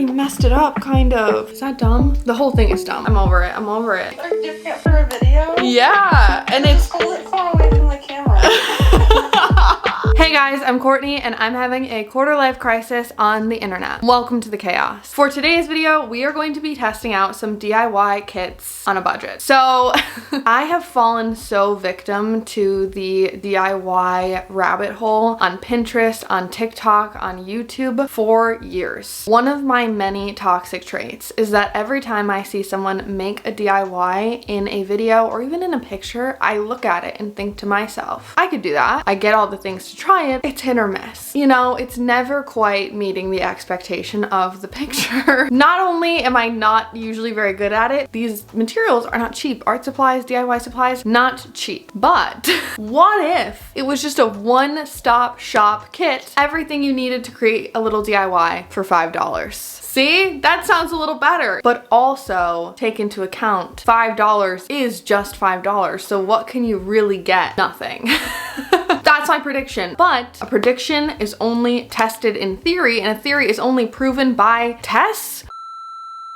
already messed it up, kind of. Is that dumb? The whole thing is dumb. I'm over it. I'm over it. Are you doing it for a video? Yeah, and it's... Just hold it far away from the camera. Hey guys, I'm Courtney and I'm having a quarter life crisis on the internet. Welcome to the chaos. For today's video, we are going to be testing out some DIY kits on a budget. So I have fallen so victim to the DIY rabbit hole on Pinterest, on TikTok, on YouTube for years. One of my many toxic traits is that every time I see someone make a DIY in a video or even in a picture, I look at it and think to myself, I could do that. I get all the things to try it. It's hit or miss. You know, it's never quite meeting the expectation of the picture. Not only am I not usually very good at it, these materials are not cheap. Art supplies, DIY supplies, not cheap. But what if it was just a one-stop shop kit? Everything you needed to create a little DIY for $5. See, that sounds a little better, but also take into account $5 is just $5. So what can you really get? Nothing. That's my prediction. But a prediction is only tested in theory, and a theory is only proven by tests.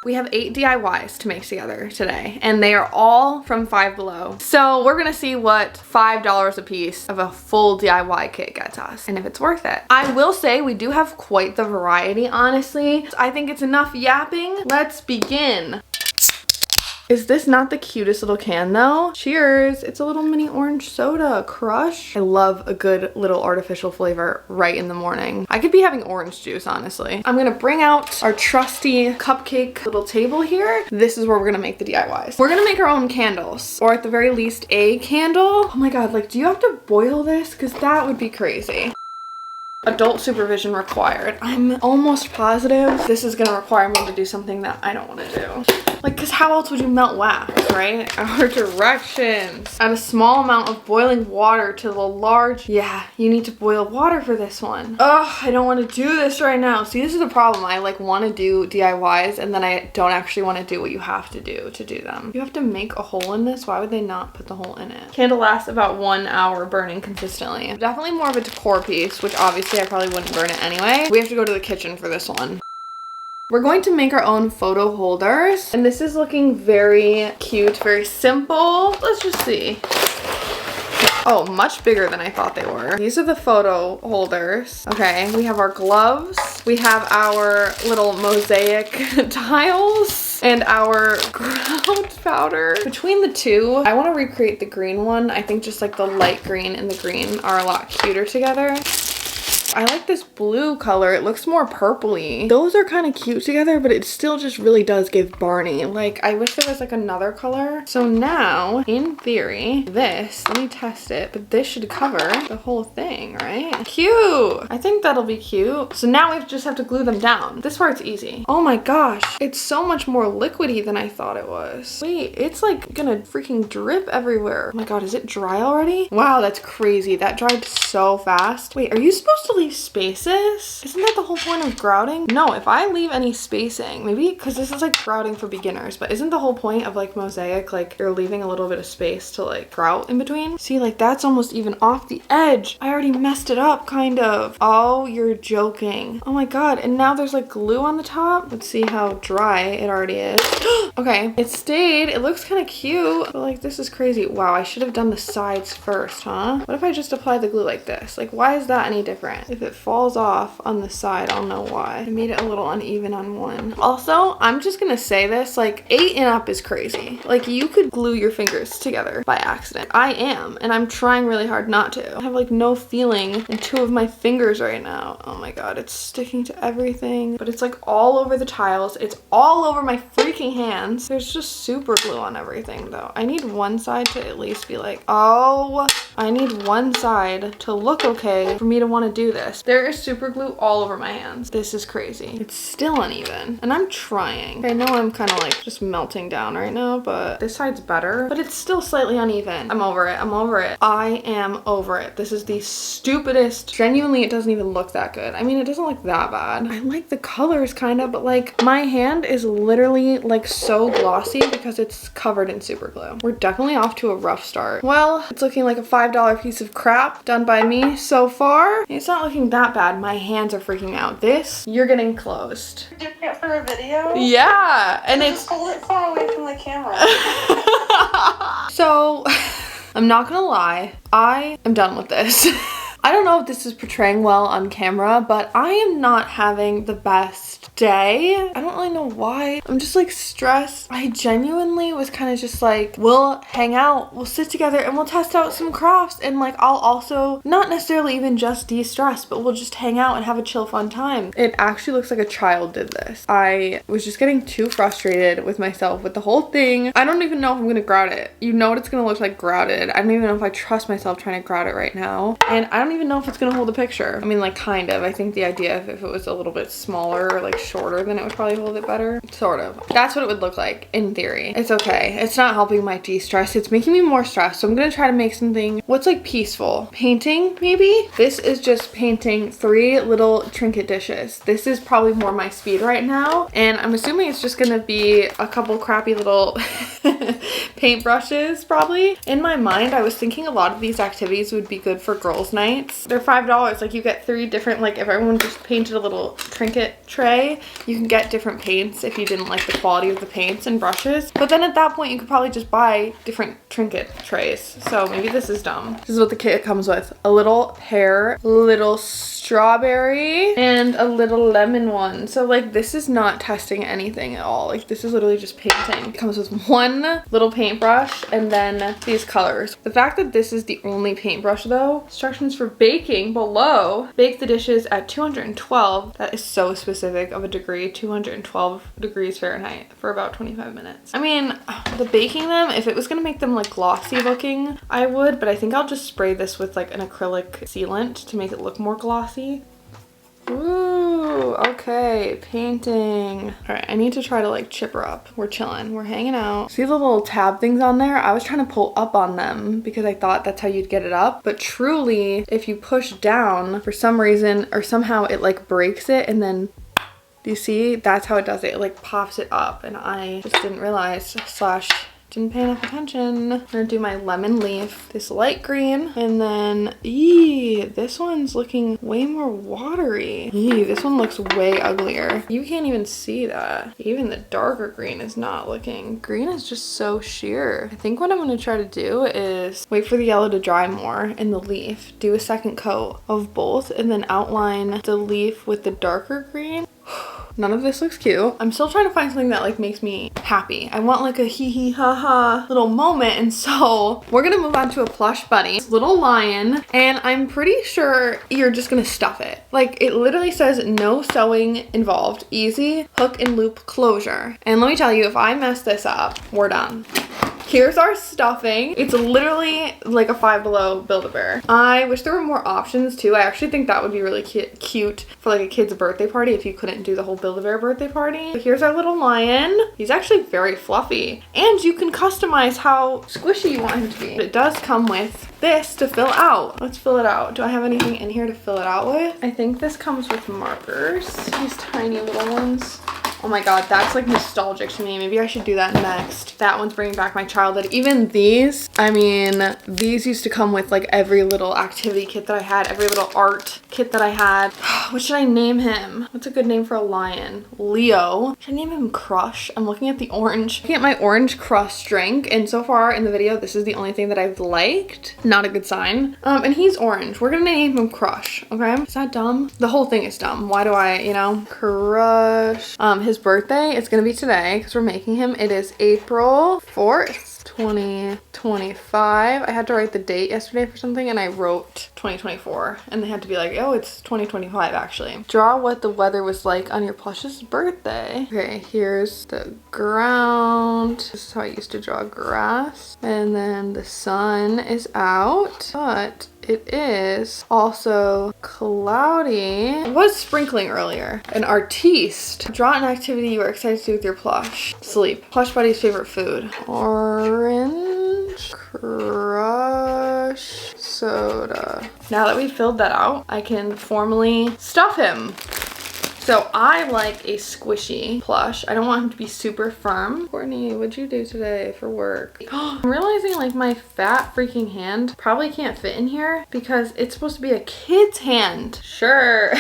We have 8 DIYs to make together today, and they are all from Five Below. So we're gonna see what $5 a piece of a full DIY kit gets us, and if it's worth it. I will say we do have quite the variety, honestly. I think it's enough yapping. Let's begin. Is this not the cutest little can though? Cheers! It's a little mini orange soda, crush. I love a good little artificial flavor right in the morning. I could be having orange juice, honestly. I'm gonna bring out our trusty cupcake little table here. This is where we're gonna make the DIYs. We're gonna make our own candles, or at the very least a candle. Oh my god, like, do you have to boil this? Because that would be crazy. Adult supervision required. I'm almost positive this is gonna require me to do something that I don't wanna do. Like, cause how else would you melt wax, right? Our directions. Add a small amount of boiling water to the large. Yeah, you need to boil water for this one. Ugh, I don't wanna do this right now. See, this is the problem. I like wanna do DIYs and then I don't actually wanna do what you have to do them. You have to make a hole in this. Why would they not put the hole in it? Candle lasts about 1 hour burning consistently. Definitely more of a decor piece, which obviously I probably wouldn't burn it anyway. We have to go to the kitchen for this one. We're going to make our own photo holders, and this is looking very cute, very simple. Let's just see. Oh, much bigger than I thought they were. These are the photo holders. Okay, we have our gloves. We have our little mosaic tiles and our ground powder. Between the two, I want to recreate the green one. I think just like the light green and the green are a lot cuter together. I like this blue color. It looks more purpley. Those are kind of cute together, but it still just really does give Barney. Like, I wish there was like another color. So now, in theory, this, let me test it, but this should cover the whole thing, right? Cute! I think that'll be cute. So now we just have to glue them down. This part's easy. Oh my gosh, it's so much more liquidy than I thought it was. Wait, it's like gonna freaking drip everywhere. Oh my god, is it dry already? Wow, that's crazy. That dried so fast. Wait, are you supposed to leave spaces? Isn't that the whole point of grouting? No, if I leave any spacing, maybe because this is like grouting for beginners, but isn't the whole point of like mosaic, like you're leaving a little bit of space to like grout in between? See, like that's almost even off the edge. I already messed it up, kind of. Oh, you're joking. Oh my god, and now there's like glue on the top. Let's see how dry it already is. Okay, it stayed. It looks kind of cute, but like this is crazy. Wow, I should have done the sides first, huh? What if I just apply the glue like this? Like, why is that any different? If it falls off on the side, I'll know why. I made it a little uneven on one. Also, I'm just gonna say this, like 8 and up is crazy. Like you could glue your fingers together by accident. I am, and I'm trying really hard not to. I have like no feeling in 2 of my fingers right now. Oh my god, it's sticking to everything, but it's like all over the tiles. It's all over my freaking hands. There's just super glue on everything though. I need one side to at least be like, oh, I need one side to look okay for me to want to do this. There is super glue all over my hands. This is crazy. It's still uneven, and I'm trying. I know I'm kind of like just melting down right now, but this side's better, but it's still slightly uneven. I'm over it. I'm over it. I am over it. This is the stupidest. Genuinely, it doesn't even look that good. I mean, it doesn't look that bad. I like the colors kind of, but like my hand is literally like so glossy because it's covered in super glue. We're definitely off to a rough start. Well, it's looking like a $5 piece of crap done by me so far. It's not looking looking that bad. My hands are freaking out. This, you're getting closed. You're doing it for a video? Yeah, and So it's... just hold it far away from the camera. So, I'm not gonna lie. I am done with this. I don't know if this is portraying well on camera, but I am not having the best day. I don't really know why. I'm just like stressed. I genuinely was kind of just like, we'll hang out, we'll sit together and we'll test out some crafts, and like I'll also not necessarily even just de-stress, but we'll just hang out and have a chill fun time. It actually looks like a child did this. I was just getting too frustrated with myself with the whole thing. I don't even know if I'm gonna grout it. You know what it's gonna look like grouted. I don't even know if I trust myself trying to grout it right now, and I don't even know if it's gonna hold a picture. I mean, like, kind of. I think the idea of if it was a little bit smaller or like shorter, then it would probably hold it better. Sort of. That's what it would look like in theory. It's okay. It's not helping my de-stress. It's making me more stressed. So I'm gonna try to make something what's like peaceful. Painting, maybe? This is just painting 3 little trinket dishes. This is probably more my speed right now, and I'm assuming it's just gonna be a couple crappy little paint brushes probably. In my mind, I was thinking a lot of these activities would be good for girls' nights. They're $5. Like, you get 3 different, like if everyone just painted a little trinket tray, you can get different paints if you didn't like the quality of the paints and brushes. But then at that point, you could probably just buy different trinket trays. So maybe this is dumb. This is what the kit comes with. A little pear, little strawberry, and a little lemon one. So like, this is not testing anything at all. Like, this is literally just painting. It comes with 1 little paintbrush and then these colors. The fact that this is the only paintbrush though, instructions for baking below. Bake the dishes at 212. That is so specific of a degree. 212 degrees Fahrenheit for about 25 minutes. I mean, the baking them, if it was gonna make them like glossy looking, I would, but I think I'll just spray this with like an acrylic sealant to make it look more glossy. Ooh, okay, painting. All right, I need to try to like chip her up. We're chilling, we're hanging out. See the little tab things on there? I was trying to pull up on them because I thought that's how you'd get it up. But truly, if you push down for some reason or somehow it like breaks it, and then do you see? That's how it does it. It like pops it up, and I just didn't realize / didn't pay enough attention. I'm gonna do my lemon leaf, this light green, and then, this one's looking way more watery. This one looks way uglier. You can't even see that. Even the darker green is not looking. Green is just so sheer. I think what I'm gonna try to do is wait for the yellow to dry more in the leaf, do a second coat of both, and then outline the leaf with the darker green. None of this looks cute. I'm still trying to find something that like makes me happy. I want like a hee hee ha ha little moment, and so we're gonna move on to a plush bunny, little lion, and I'm pretty sure you're just gonna stuff it. Like, it literally says no sewing involved, easy hook and loop closure. And let me tell you, if I mess this up, we're done. Here's our stuffing. It's literally like a Five Below Build-A-Bear. I wish there were more options too. I actually think that would be really cute for like a kid's birthday party if you couldn't do the whole Build-A-Bear birthday party. But here's our little lion. He's actually very fluffy, and you can customize how squishy you want him to be. It does come with this to fill out. Let's fill it out. Do I have anything in here to fill it out with? I think this comes with markers. These tiny little ones. Oh my god, that's like nostalgic to me. Maybe I should do that next. That one's bringing back my childhood. Even these, I mean, these used to come with like every little activity kit that I had, every little art kit that I had. What should I name him? What's a good name for a lion? Leo. Should I name him Crush? I'm looking at the orange. Looking at my orange Crush drink, and so far in the video, this is the only thing that I've liked. Not a good sign. And he's orange. We're gonna name him Crush, okay? Is that dumb? The whole thing is dumb. Why do I, you know? Crush. His birthday is gonna be today because we're making him. It is April 4th, 2025. I had to write the date yesterday for something, and I wrote 2024, and they had to be like, oh, it's 2025 actually. Draw what the weather was like on your plush's birthday. Okay, here's the ground. This is how I used to draw grass. And then the sun is out, but it is also cloudy. It was sprinkling earlier. An artiste. Draw an activity you are excited to do with your plush. Sleep. Plush buddy's favorite food. Orange Crush soda. Now that we've filled that out, I can formally stuff him. So I like a squishy plush. I don't want him to be super firm. Courtney, what'd you do today for work? I'm realizing like my fat freaking hand probably can't fit in here because it's supposed to be a kid's hand. Sure.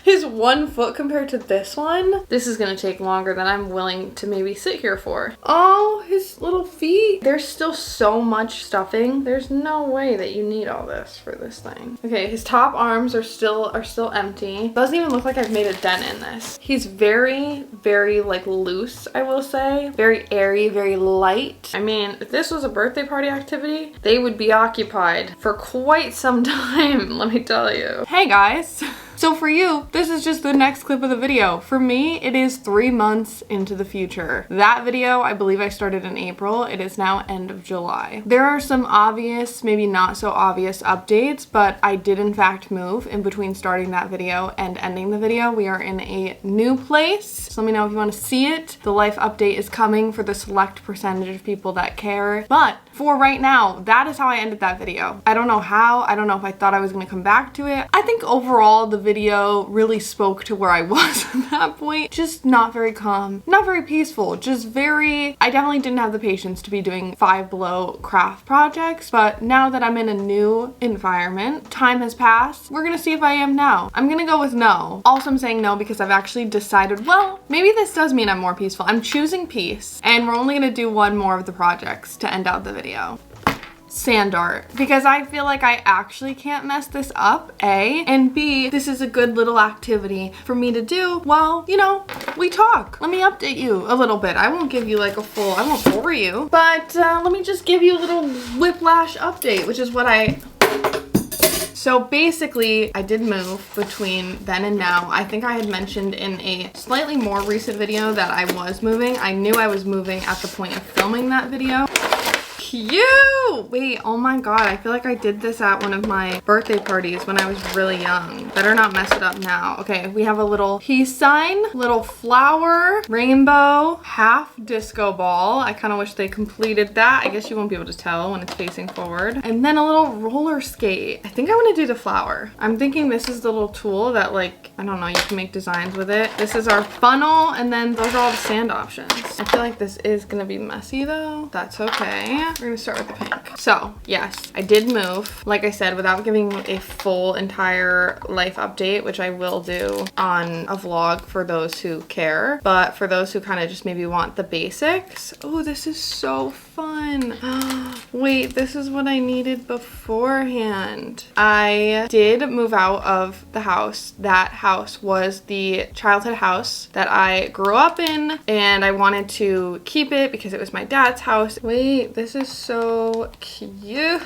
His 1 foot compared to this one. This is gonna take longer than I'm willing to maybe sit here for. Oh, his little feet. There's still so much stuffing. There's no way that you need all this for this thing. Okay, his top arms are still empty. Doesn't even look like I've made a dent in this. He's very, very like loose, I will say. Very airy, very light. I mean, if this was a birthday party activity, they would be occupied for quite some time, let me tell you. Hey guys. So for you, this is just the next clip of the video. For me, it is 3 months into the future. That video, I believe I started in April. It is now end of July. There are some obvious, maybe not so obvious updates, but I did in fact move in between starting that video and ending the video. We are in a new place. So let me know if you want to see it. The life update is coming for the select percentage of people that care. But for right now, that is how I ended that video. I don't know how. I don't know if I thought I was going to come back to it. I think overall, the video really spoke to where I was at that point. Just not very calm, not very peaceful, just very, I definitely didn't have the patience to be doing Five Below craft projects, but now that I'm in a new environment, time has passed, we're gonna see if I am now. I'm gonna go with no. Also, I'm saying no because I've actually decided, well, maybe this does mean I'm more peaceful. I'm choosing peace, and we're only gonna do 1 more of the projects to end out the video. Sand art, because I feel like I actually can't mess this up, A, and B, this is a good little activity for me to do while, you know, we talk. Let me update you a little bit. I won't give you like a full, I won't bore you, but let me just give you a little whiplash update, which is what So basically, I did move between then and now. I think I had mentioned in a slightly more recent video that I was moving. I knew I was moving at the point of filming that video. Cute! Wait, oh my god, I feel like I did this at one of my birthday parties when I was really young. Better not mess it up now. Okay, we have a little peace sign, little flower, rainbow, half disco ball. I kind of wish they completed that. I guess you won't be able to tell when it's facing forward. And then a little roller skate. I think I want to do the flower. I'm thinking this is the little tool that, like, I don't know, you can make designs with it. This is our funnel, and then those are all the sand options. I feel like this is gonna be messy though. That's okay. We're gonna start with the pink. So yes, I did move, like I said, without giving a full entire life update, which I will do on a vlog for those who care. But for those who kind of just maybe want the basics. Oh, this is so fun. Wait, this is what I needed beforehand. I did move out of the house. That house was the childhood house that I grew up in, and I wanted to keep it because it was my dad's house. Wait, this is so cute.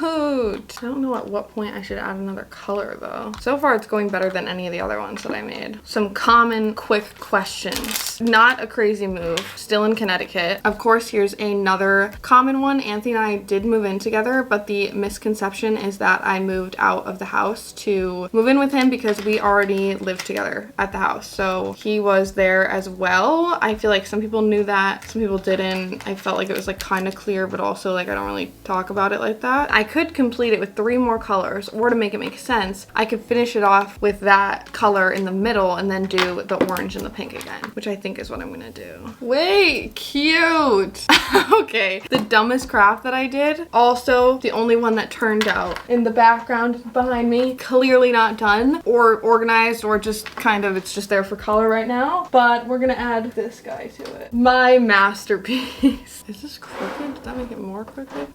I don't know at what point I should add another color though. So far it's going better than any of the other ones that I made. Some common quick questions. Not a crazy move. Still in Connecticut. Of course, here's another common one. Anthony and I did move in together, but the misconception is that I moved out of the house to move in with him because we already lived together at the house. So he was there as well. I feel like some people knew that, some people didn't. I felt like it was like kind of clear, but also like I don't really talk about it like that. I could complete it with 3 more colors, or to make it make sense, I could finish it off with that color in the middle and then do the orange and the pink again, which I think is what I'm gonna do. Wait, cute. Okay, the dumbest craft that I did, also the only one that turned out. In the background behind me, clearly not done or organized, or just kind of, it's just there for color right now, but we're gonna add this guy to it. My masterpiece. Is this crooked? Did that make it more crooked?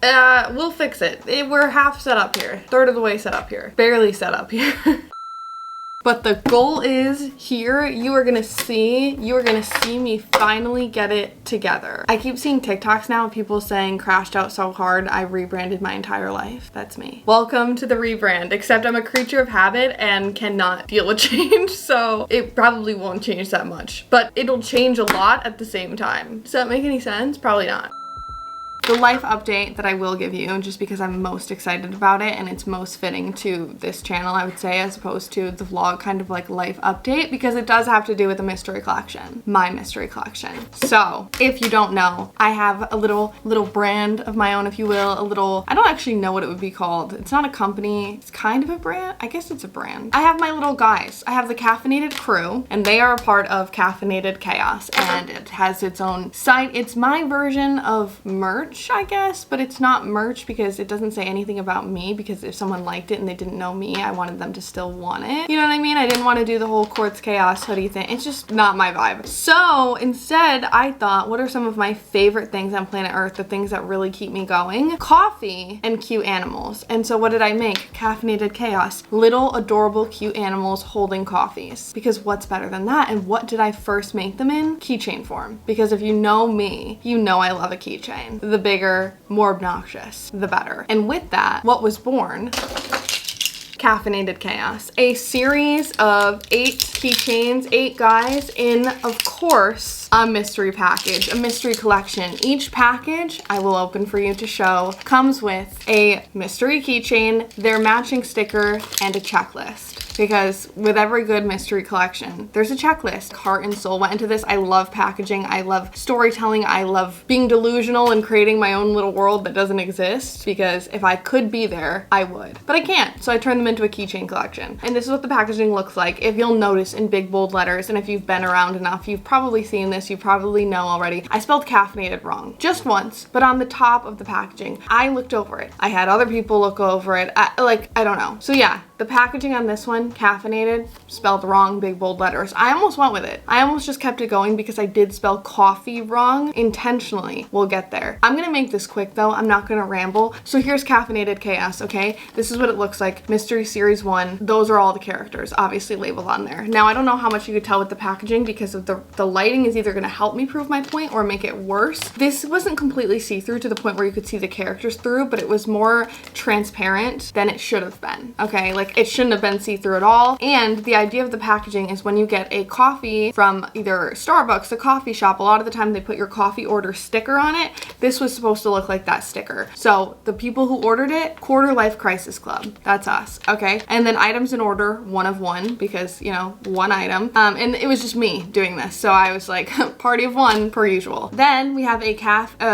We'll fix it. We're half set up here. Third of the way set up here. Barely set up here. But the goal is here, you are gonna see me finally get it together. I keep seeing TikToks now of people saying crashed out so hard I rebranded my entire life. That's me. Welcome to the rebrand, except I'm a creature of habit and cannot deal with change, so it probably won't change that much, but it'll change a lot at the same time. Does that make any sense? Probably not. The life update that I will give you, just because I'm most excited about it and it's most fitting to this channel, I would say, as opposed to the vlog kind of like life update, because it does have to do with the mystery collection, my mystery collection. So if you don't know, I have a little brand of my own, if you will, I don't actually know what it would be called. It's not a company, it's kind of a brand. I guess it's a brand. I have my little guys. I have the Caffeinated Crew, and they are a part of Caffeinated Chaos, and it has its own site. It's my version of merch, I guess, but it's not merch because it doesn't say anything about me, because if someone liked it and they didn't know me, I wanted them to still want it. You know what I mean? I didn't want to do the whole Quartz Chaos hoodie thing. It's just not my vibe. So instead, I thought, what are some of my favorite things on planet Earth, the things that really keep me going? Coffee and cute animals. And so what did I make? Caffeinated Chaos. Little adorable cute animals holding coffees. Because what's better than that? And what did I first make them in? Keychain form. Because if you know me, you know I love a keychain. The bigger, more obnoxious, the better. And with that, what was born? Caffeinated Chaos, a series of 8 keychains, 8 guys in, of course, a mystery package, a mystery collection. Each package, I will open for you to show, comes with a mystery keychain, their matching sticker, and a checklist. Because with every good mystery collection, there's a checklist. Heart and soul went into this. I love packaging. I love storytelling. I love being delusional and creating my own little world that doesn't exist, because if I could be there, I would. But I can't, so I turned them into a keychain collection. And this is what the packaging looks like. If you'll notice in big bold letters, and if you've been around enough, you've probably seen this, you probably know already. I spelled caffeinated wrong, just once, but on the top of the packaging. I looked over it. I had other people look over it. I don't know. So yeah, the packaging on this one, caffeinated, spelled wrong, big bold letters. I almost went with it. I almost just kept it going because I did spell coffee wrong intentionally. We'll get there. I'm gonna make this quick though. I'm not gonna ramble. So here's Caffeinated Chaos, okay? This is what it looks like. Mystery Series 1. Those are all the characters, obviously labeled on there. Now, I don't know how much you could tell with the packaging because of the lighting is either gonna help me prove my point or make it worse. This wasn't completely see-through to the point where you could see the characters through, but it was more transparent than it should have been, okay? Like, it shouldn't have been see-through at all. And the idea of the packaging is when you get a coffee from either Starbucks, a coffee shop, a lot of the time they put your coffee order sticker on it. This was supposed to look like that sticker. So the people who ordered it, Quarter Life Crisis Club. That's us, okay? And then items in order, 1 of 1, because, you know, 1 item. And it was just me doing this. So I was like, party of 1 per usual. Then we have a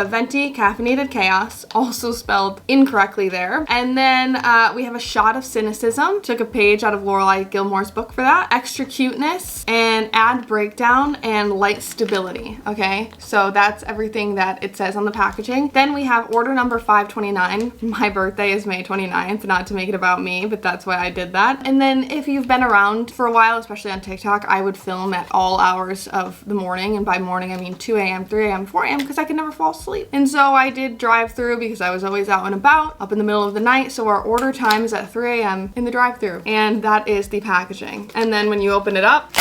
venti Caffeinated Chaos, also spelled incorrectly there. And then we have a shot of cynicism. Took a page out of Lorelai Gilmore's book for that. Extra cuteness and ad breakdown and light stability, okay? So that's everything that it says on the packaging. Then we have order number 529. My birthday is May 29th, not to make it about me, but that's why I did that. And then if you've been around for a while, especially on TikTok, I would film at all hours of the morning, and by morning I mean 2 a.m., 3 a.m., 4 a.m. because I could never fall asleep. And so I did drive through because I was always out and about, up in the middle of the night, so our order time is at 3 a.m. in the drive-through, and that is the packaging. And then when you open it up,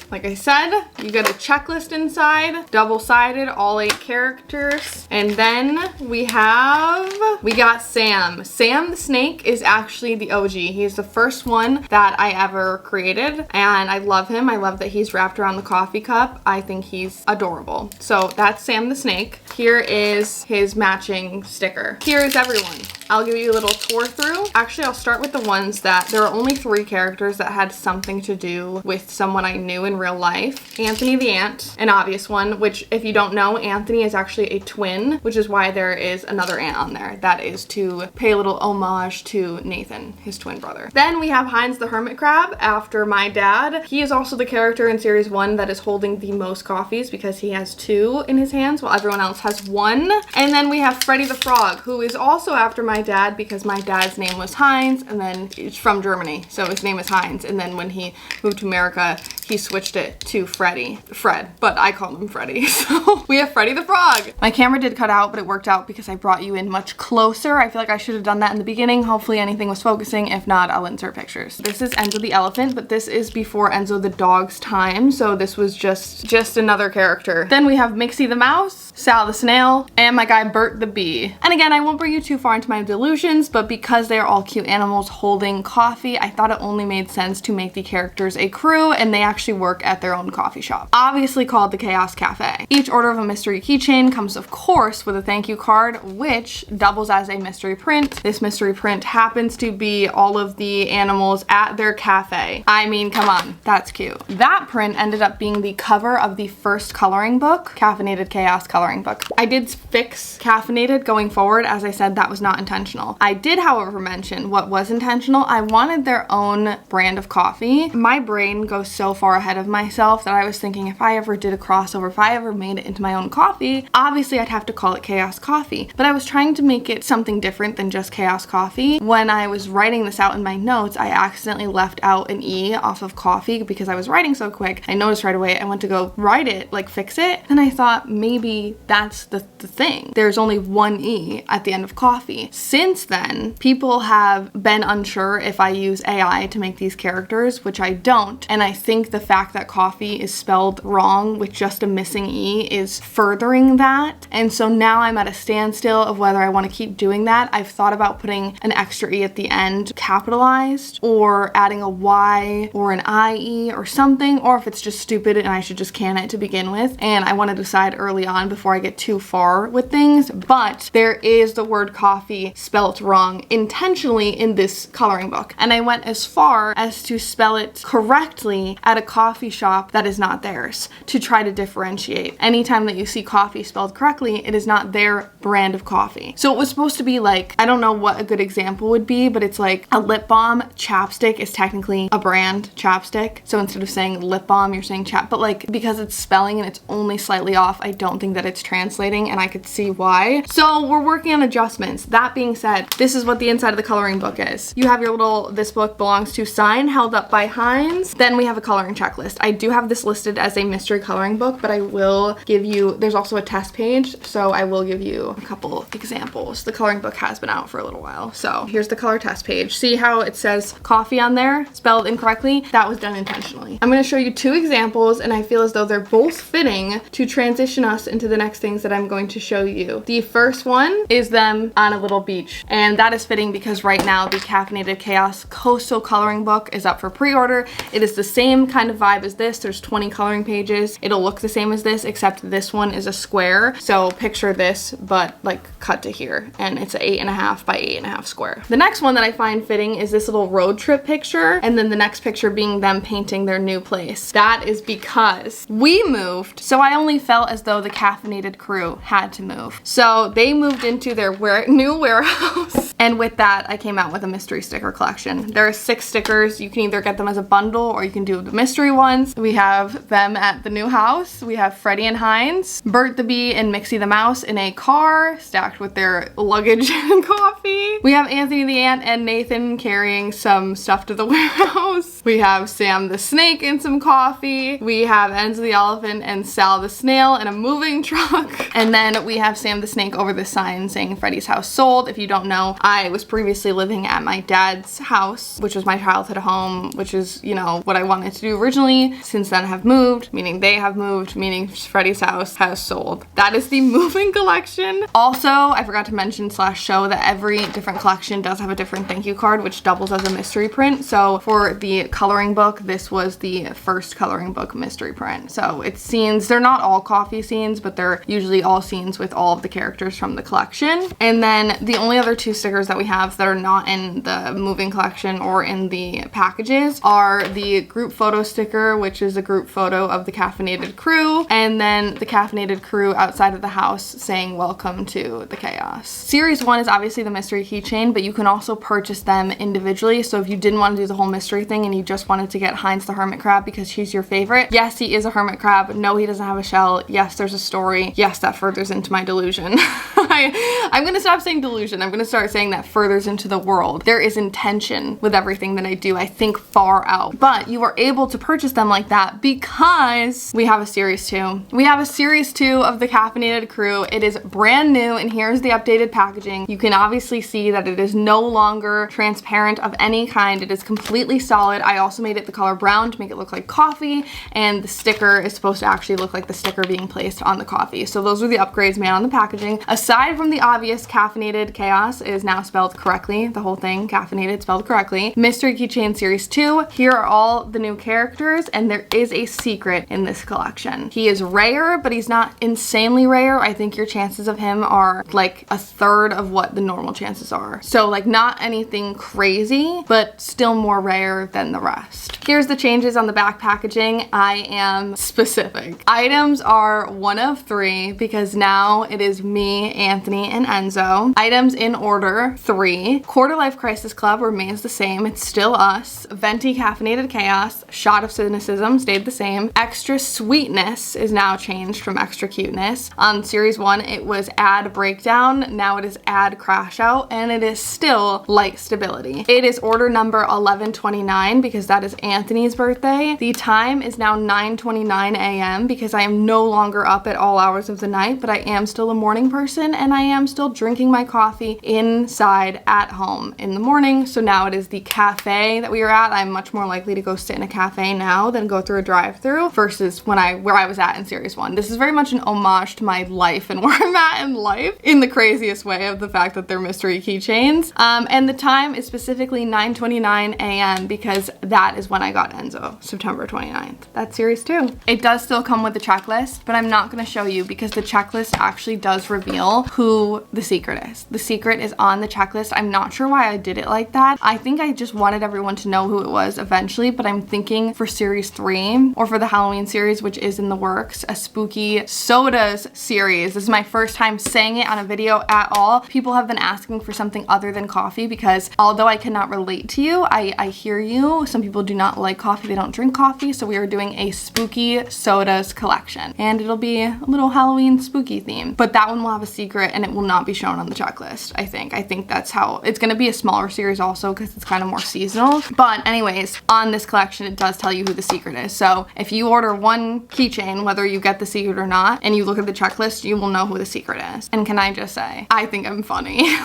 like I said, you get a checklist inside, double-sided, all 8 characters. And then we got Sam. Sam the snake is actually the OG. He's the first one that I ever created, and I love him. I love that he's wrapped around the coffee cup. I think he's adorable. So that's Sam the snake. Here is his matching sticker. Here is everyone. I'll give you a little tour through. Actually, I'll start with the ones that, there are only 3 characters that had something to do with someone I knew in real life. Anthony the ant, an obvious one, which if you don't know, Anthony is actually a twin, which is why there is another ant on there. That is to pay a little homage to Nathan, his twin brother. Then we have Heinz the hermit crab after my dad. He is also the character in series 1 that is holding the most coffees because he has 2 in his hands while everyone else has 1. And then we have Freddy the frog, who is also after my dad because my dad's name was Heinz, and then he's from Germany, so his name is Heinz. And then when he moved to America, he switched it to Fred, but I call him Freddy. So we have Freddy the frog. My camera did cut out, but it worked out because I brought you in much closer. I feel like I should have done that in the beginning. Hopefully anything was focusing. If not, I'll insert pictures. This is Enzo the elephant, but this is before Enzo the dog's time, so this was just another character. Then we have Mixie the mouse, Sal the Snail, and my guy Bert the Bee. And again, I won't bring you too far into my delusions, but because they are all cute animals holding coffee, I thought it only made sense to make the characters a crew, and they actually work at their own coffee shop, obviously called the Chaos Cafe. Each order of a mystery keychain comes, of course, with a thank you card, which doubles as a mystery print. This mystery print happens to be all of the animals at their cafe. I mean, come on, that's cute. That print ended up being the cover of the first coloring book, Caffeinated Chaos coloring book. I did fix caffeinated going forward. As I said, that was not intentional. I did, however, mention what was intentional. I wanted their own brand of coffee. My brain goes so far ahead of myself that I was thinking if I ever did a crossover, if I ever made it into my own coffee, obviously I'd have to call it Chaos Coffee. But I was trying to make it something different than just Chaos Coffee. When I was writing this out in my notes, I accidentally left out an E off of coffee because I was writing so quick. I noticed right away. I went to go write it, like fix it. And I thought maybe that's the thing. There's only one E at the end of coffee. Since then, people have been unsure if I use AI to make these characters, which I don't. And I think the fact that coffee is spelled wrong with just a missing E is furthering that. And so now I'm at a standstill of whether I want to keep doing that. I've thought about putting an extra E at the end capitalized, or adding a Y or an IE or something, or if it's just stupid and I should just can it to begin with. And I want to decide early on before I get too far with things. But there is the word coffee spelt wrong intentionally in this coloring book. And I went as far as to spell it correctly at a coffee shop that is not theirs to try to differentiate. Anytime that you see coffee spelled correctly, it is not their brand of coffee. So it was supposed to be like, I don't know what a good example would be, but it's like a lip balm. Chapstick is technically a brand, chapstick. So instead of saying lip balm, you're saying chap, but like because it's spelling and it's only slightly off, I don't think that it's translating, and I could see why. So we're working on adjustments. That being said, this is what the inside of the coloring book is. You have your little "this book belongs to" sign held up by Heinz. Then we have a coloring checklist. I do have this listed as a mystery coloring book, but I will give you, there's also a test page, so I will give you a couple examples. The coloring book has been out for a little while. So here's the color test page. See how it says coffee on there, spelled incorrectly? That was done intentionally. I'm going to show you two examples, and I feel as though they're both fitting to transition us into the next things that I'm going to show you. The first one is them on a little beach, and that is fitting because right now the Caffeinated Chaos Coastal Coloring Book is up for pre-order. It is the same kind of vibe as this. There's 20 coloring pages. It'll look the same as this, except this one is a square. So picture this, but like cut to here, and it's an 8.5 by 8.5 square. The next one that I find fitting is this little road trip picture, and then the next picture being them painting their new place. That is because we moved, so I only felt as though the caffeinated crew had to move. So they moved into their new warehouse, and with that, I came out with a mystery sticker collection. There are 6 stickers. You can either get them as a bundle or you can do the mystery ones. We have them at the new house. We have Freddie and Heinz, Bert the Bee and Mixie the Mouse in a car stacked with their luggage and coffee. We have Anthony the Ant and Nathan carrying some stuff to the warehouse. We have Sam the Snake in some coffee. We have Enzo the Elephant and Sal the Snail in a moving truck. And then we have Sam the Snake over the sign saying Freddie's house sold. If you don't know, I was previously living at my dad's house, which was my childhood home, which is, you know, what I wanted to do originally. Since then I have moved, meaning they have moved, meaning Freddie's house has sold. That is the moving collection. Also, I forgot to mention / show that every different collection does have a different thank you card, which doubles as a mystery print. So for the coloring book, this was the first coloring book mystery print. So it's scenes, they're not all coffee scenes, but they're usually all scenes with all of the characters from the collection. And then the only other 2 stickers that we have that are not in the moving collection or in the packages are the group photo sticker, which is a group photo of the caffeinated crew, and then the caffeinated crew outside of the house saying welcome to the chaos. Series 1 is obviously the mystery keychain, but you can also purchase them individually. So if you didn't want to do the whole mystery thing and you just wanted to get Heinz the hermit crab because he's your favorite, yes, he is a hermit crab. No, he doesn't have a shell. Yes, there's a story. Yes, that furthers into my delusion. I'm gonna stop saying delusion. I'm gonna start saying that furthers into the world. There is intention with everything that I do. I think far out, but you are able to purchase them like that because we have a series 2. We have a series 2 of the caffeinated crew. It is brand new, and here's the updated packaging. You can obviously see that it is no longer transparent of any kind. It is completely solid. I also made it the color brown to make it look like coffee, and the sticker is supposed to actually look like the sticker being placed on the coffee coffee. So those are the upgrades made on the packaging. Aside from the obvious caffeinated chaos, it is now spelled correctly. The whole thing, caffeinated, spelled correctly. Mystery Keychain Series 2. Here are all the new characters, and there is a secret in this collection. He is rare, but he's not insanely rare. I think your chances of him are like a third of what the normal chances are. So like not anything crazy, but still more rare than the rest. Here's the changes on the back packaging. I am specific. Items are 1 of 3 because now it is me, Anthony, and Enzo. Items in order 3. Quarter Life Crisis Club remains the same. It's still us. Venti Caffeinated Chaos. Shot of Cynicism stayed the same. Extra Sweetness is now changed from Extra Cuteness. On Series 1 it was Add Breakdown. Now it is Add Crash Out, and it is still Light Stability. It is order number 1129 because that is Anthony's birthday. The time is now 9:29 a.m. because I am no longer up at all hours of the night, but I am still a morning person and I am still drinking my coffee inside at home in the morning. So now it is the cafe that we are at. I'm much more likely to go sit in a cafe now than go through a drive-through versus where I was at in Series 1. This is very much an homage to my life and where I'm at in life in the craziest way of the fact that they're mystery keychains. And the time is specifically 9:29 a.m. because that is when I got Enzo, September 29th. That's Series 2. It does still come with a checklist, but I'm not going to show you because the checklist actually does reveal who the secret is. The secret is on the checklist. I'm not sure why I did it like that. I think I just wanted everyone to know who it was eventually, but I'm thinking for Series 3 or for the Halloween series, which is in the works, a spooky sodas series. This is my first time saying it on a video at all. People have been asking for something other than coffee because although I cannot relate to you, I hear you. Some people do not like coffee. They don't drink coffee. So we are doing a spooky sodas collection and it'll be a little Halloween spooky theme, but that one will have a secret and it will not be shown on the checklist. I think that's how it's going to be. A smaller series also because it's kind of more seasonal. But anyways, on this collection it does tell you who the secret is. So if you order one keychain, whether you get the secret or not, and you look at the checklist, you will know who the secret is. And can I just say, I think I'm funny.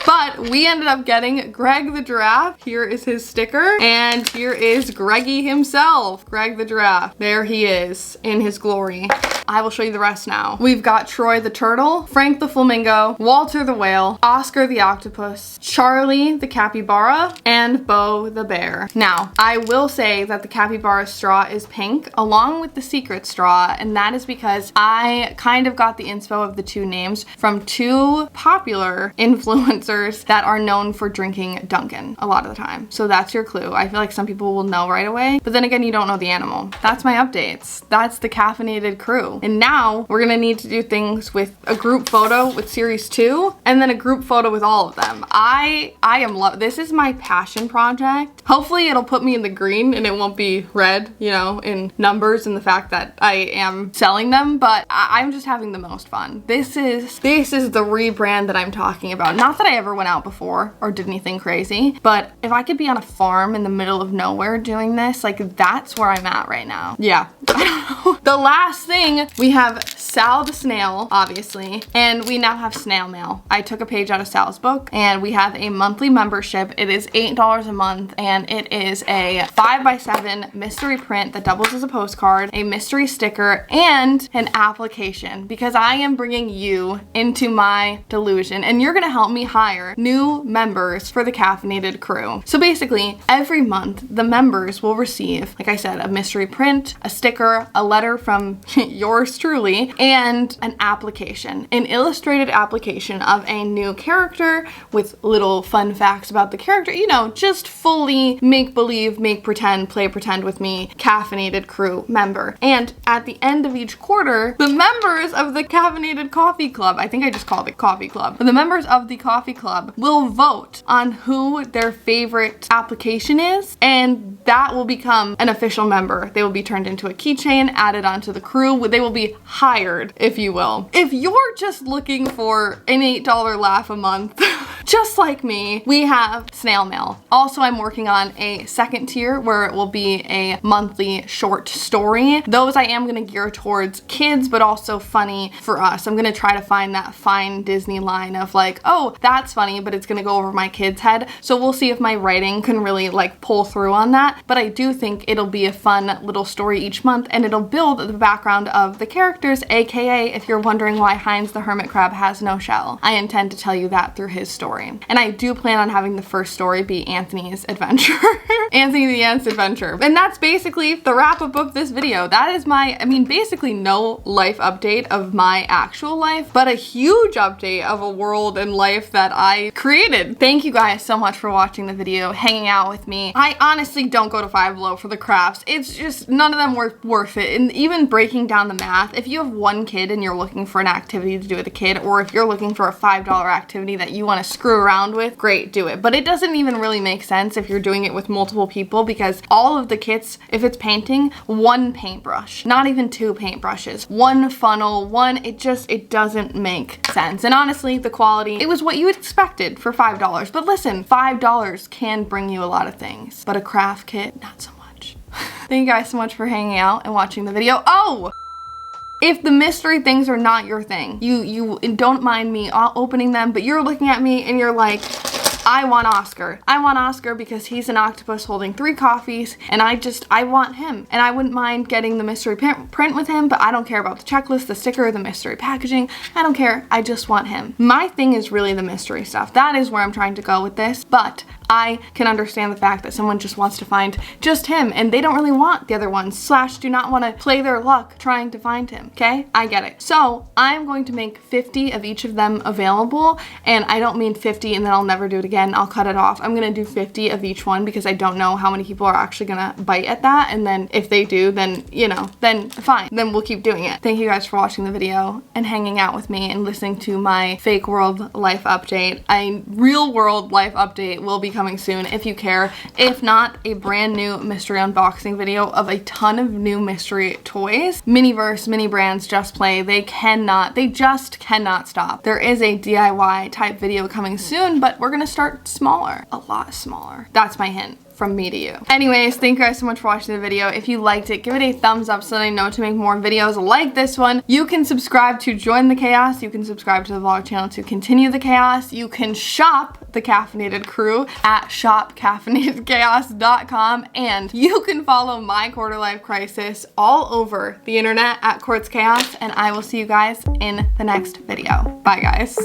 But we ended up getting Greg the Giraffe. Here is his sticker. And here is Greggy himself. Greg the Giraffe. There he is in his glory. I will show you the rest now. We've got Troy the Turtle, Frank the Flamingo, Walter the Whale, Oscar the Octopus, Charlie the Capybara, and Bo the Bear. Now, I will say that the capybara straw is pink along with the secret straw, and that is because I kind of got the inspo of the two names from two popular influencers that are known for drinking Dunkin' a lot of the time. So that's your clue. I feel like some people will know right away, but then again, you don't know the animal. That's my updates. That's the caffeinated crew. And now we're gonna need to do things with a group photo with Series 2 and then a group photo with all of them. I am this is my passion project. Hopefully it'll put me in the green and it won't be red, you know, in numbers and the fact that I am selling them, but I'm just having the most fun. This is the rebrand that I'm talking about. Not that I ever went out before or did anything crazy, but if I could be on a farm in the middle of nowhere doing this, like that's where I'm at right now. Yeah, I don't know. The last thing, we have Sal the Snail, obviously, and we now have snail mail. I took a page out of Sal's book and we have a monthly membership. It is $8 a month and it is a 5x7 mystery print that doubles as a postcard, a mystery sticker, and an application because I am bringing you into my delusion and you're gonna help me hire new members for the caffeinated crew. So basically, every month the members will receive, like I said, a mystery print, a sticker, a letter from yours truly, and an application, an illustrated application of a new character with little fun facts about the character, you know, just fully make believe, make pretend, play pretend with me, caffeinated crew member. And at the end of each quarter, the members of the caffeinated coffee club, I think I just called it coffee club, but the members of the coffee club will vote on who their favorite application is, and that will become an official member. They will be turned into a keychain, added onto the crew. They will be hired, if you will. If you're just looking for an $8 laugh a month, just like me, we have snail mail. Also, I'm working on a second tier where it will be a monthly short story. Those I am gonna gear towards kids, but also funny for us. I'm gonna try to find that fine Disney line of like, oh, that's funny, but it's gonna go over my kid's head. So we'll see if my writing can really like pull through on that. But I do think it'll be a fun little story each month month, and it'll build the background of the characters, aka if you're wondering why Heinz the hermit crab has no shell, I intend to tell you that through his story. And I do plan on having the first story be Anthony's adventure. Anthony the Ant's adventure. And that's basically the wrap up of this video. That is my, basically no life update of my actual life, but a huge update of a world and life that I created. Thank you guys so much for watching the video, hanging out with me. I honestly don't go to Five Below for the crafts. It's just none of them were worth it. And even breaking down the math, if you have one kid and you're looking for an activity to do with a kid, or if you're looking for a $5 activity that you want to screw around with, great, do it. But it doesn't even really make sense if you're doing it with multiple people, because all of the kits, if it's painting, one paintbrush, not even two paintbrushes, one funnel, it doesn't make sense. And honestly, the quality, it was what you expected for $5. But listen, $5 can bring you a lot of things, but a craft kit, not so much. Thank you guys so much for hanging out and watching the video. Oh! If the mystery things are not your thing, you don't mind me opening them, but you're looking at me and you're like, I want Oscar. I want Oscar because he's an octopus holding 3 coffees, and I want him. And I wouldn't mind getting the mystery print with him, but I don't care about the checklist, the sticker, the mystery packaging. I don't care. I just want him. My thing is really the mystery stuff. That is where I'm trying to go with this, but I can understand the fact that someone just wants to find just him, and they don't really want the other ones, / do not want to play their luck trying to find him, okay? I get it. So I'm going to make 50 of each of them available, and I don't mean 50 and then I'll never do it again. I'll cut it off. I'm gonna do 50 of each one because I don't know how many people are actually gonna bite at that, and then if they do, then, then fine. Then we'll keep doing it. Thank you guys for watching the video and hanging out with me and listening to my fake world life update. A real world life update will be coming soon if you care. If not, a brand new mystery unboxing video of a ton of new mystery toys. Miniverse, mini brands, Just Play, they just cannot stop. There is a DIY type video coming soon, but we're gonna start smaller, a lot smaller. That's my hint from me to you. Anyways, thank you guys so much for watching the video. If you liked it, give it a thumbs up so that I know to make more videos like this one. You can subscribe to join the chaos. You can subscribe to the vlog channel to continue the chaos. You can shop the Caffeinated Crew at shopcaffeinatedchaos.com, and you can follow my quarter life crisis all over the internet at courtschaos, and I will see you guys in the next video. Bye guys.